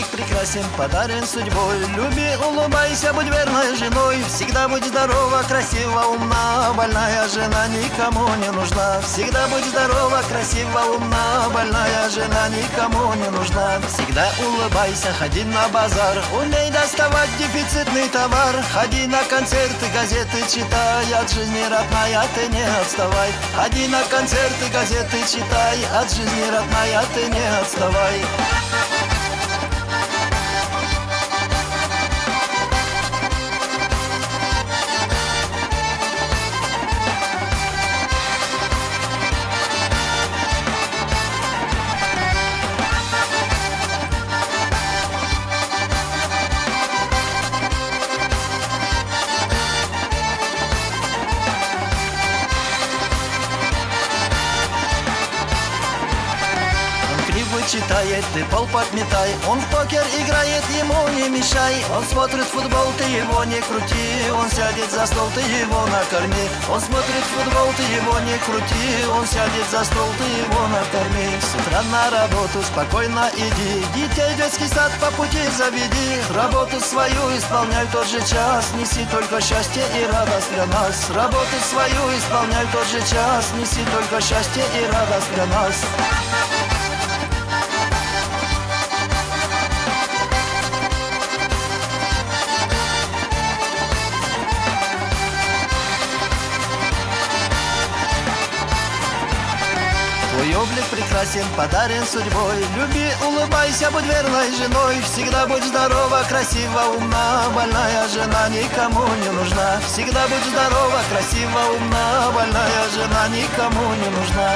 облик прекрасен, подарен судьбой. Люби, улыбайся, будь верной женой. Всегда будь здорова, красива, умна. Больная жена никому не нужна. Всегда будь здорова, красива, умна. Больная жена никому не нужна. Всегда улыбайся, ходи на базар. Умей доставать дефицитный товар. Ходи на концерты, газеты читай. От жизни, родная, ты не отставай. Ходи на концерты, газеты читай. От жизни, родная, ты не отставай. Читает, ты пол подметай. Он в покер играет, ему не мешай. Он смотрит футбол, ты его не крути. Он сядет за стол, ты его накорми. Он смотрит футбол, ты его не крути. Он сядет за стол, ты его накорми. С утра на работу спокойно иди. Детей в детский сад по пути заведи. Работу свою исполняй в тот же час. Неси только счастье и радость для нас. Работу свою исполняй в тот же час. Неси только счастье и радость для нас. Твой облик прекрасен, подарен судьбой. Люби, улыбайся, будь верной женой. Всегда будь здорова, красива, умна. Больная жена никому не нужна. Всегда будь здорова, красива, умна. Больная жена никому не нужна.